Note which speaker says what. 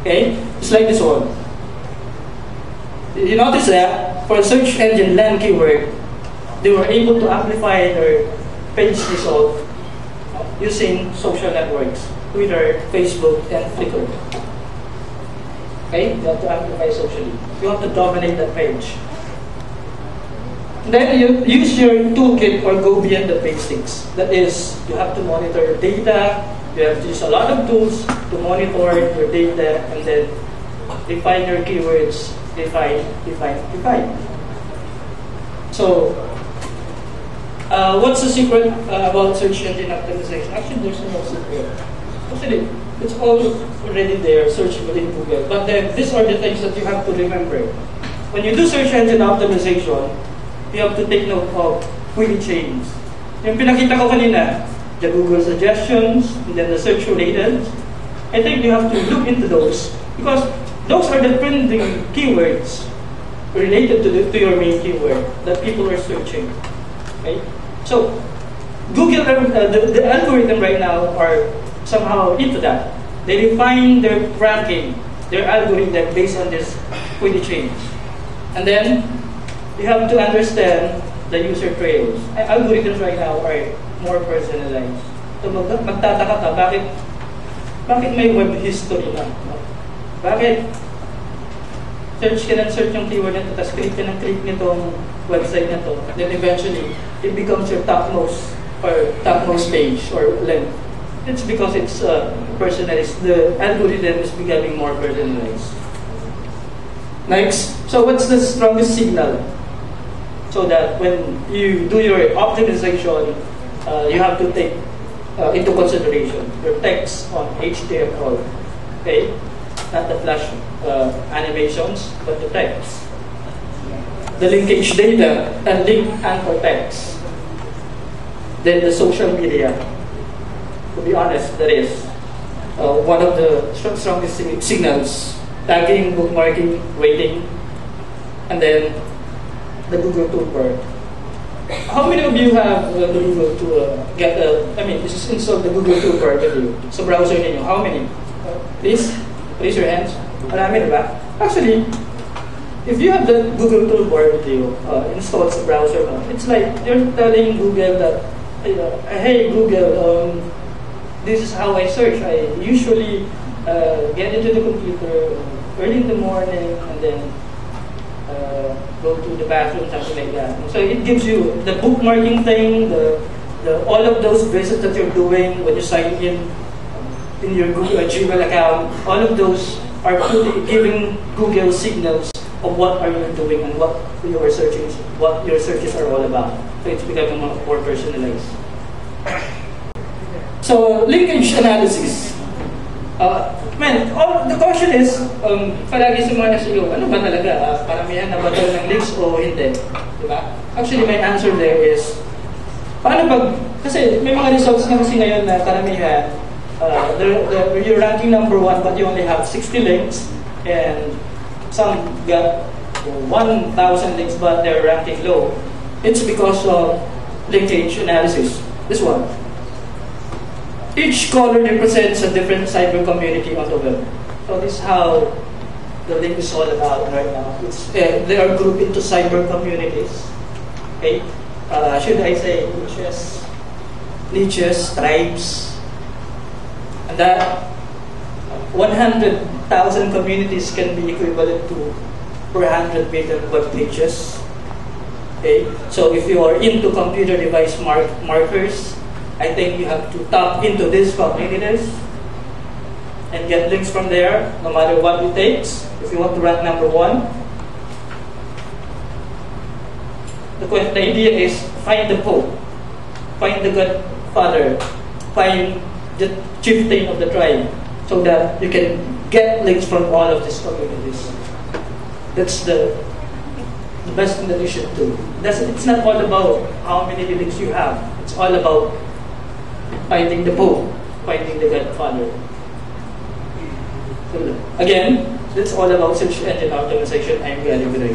Speaker 1: Okay? It's like this one. You notice that for search engine land keyword, they were able to amplify their page result using social networks, Twitter, Facebook, and Flickr. Okay? You have to amplify socially. You have to dominate that page. Then you use your toolkit or go beyond the basics. That is, you have to monitor your data, you have to use a lot of tools to monitor your data, and then define your keywords, define. So, what's the secret about search engine optimization? Actually, there's no secret. Actually, it's all already there, searching within Google. But then, these are the things that you have to remember. When you do search engine optimization, you have to take note of query chains. Yung pinakita ko kanina, the Google suggestions, and then the search related. I think you have to look into those because those are the trending keywords related to your main keyword that people are searching. Okay? So, Google, the algorithm right now are somehow into that. They refine their ranking, their algorithm based on this query chains. And then, you have to understand the user trails. Algorithms right now are more personalized. So magtataka ka, bakit may web history na? No? Bakit search ka ng search yung keyword nito, tapos click ka ng click nitong website na to, then eventually, it becomes your topmost page or link. It's because it's personalized. The algorithm is becoming more personalized. Next, so what's the strongest signal? So that when you do your optimization, you have to take into consideration your text on HTML, okay? Not the Flash animations, but the text. The linkage data and link anchor text. Then the social media. To be honest, that is one of the strongest signals. Tagging, bookmarking, rating, and then the Google Toolbar. How many of you have the Google to this is installed the Google Toolbar with you sa browser ninyo? How many? Please, raise your hands. Marami, diba? Actually, if you have the Google Toolbar with you installed sa browser mo, it's like you're telling Google that, hey Google, this is how I search. I usually get into the computer early in the morning and then go to the bathroom, something like that. So it gives you the bookmarking thing, all of those visits that you're doing when you sign in your Google Gmail account. All of those are giving Google signals of what are you doing and what your searches are all about. So it's becoming more personalized. So linkage analysis. The question is, palagi sa mga SEO, ano ba talaga? Paramihan na ba ito ng links o hindi? Diba? Actually, my answer there is, kasi may mga results na kasi ngayon na karamihan, you're ranking number 1 but you only have 60 links, and some got 1,000 links but they're ranking low. It's because of linkage analysis. This one. Each color represents a different cyber community on the web. So this is how the link is all about right now. They are grouped into cyber communities. Okay, should I say niches, tribes, and that 100,000 communities can be equivalent to 400 million web pages. Okay, so if you are into computer device markers, I think you have to tap into these communities and get links from there, no matter what it takes, if you want to rank number 1. The idea is find the Pope, find the Godfather, find the chieftain of the tribe, so that you can get links from all of these communities. That's the best thing that you should do. It's not all about how many links you have. It's all about finding the Pope, finding the Godfather. So, again, it's all about search engine optimization. I'm Gary Viray.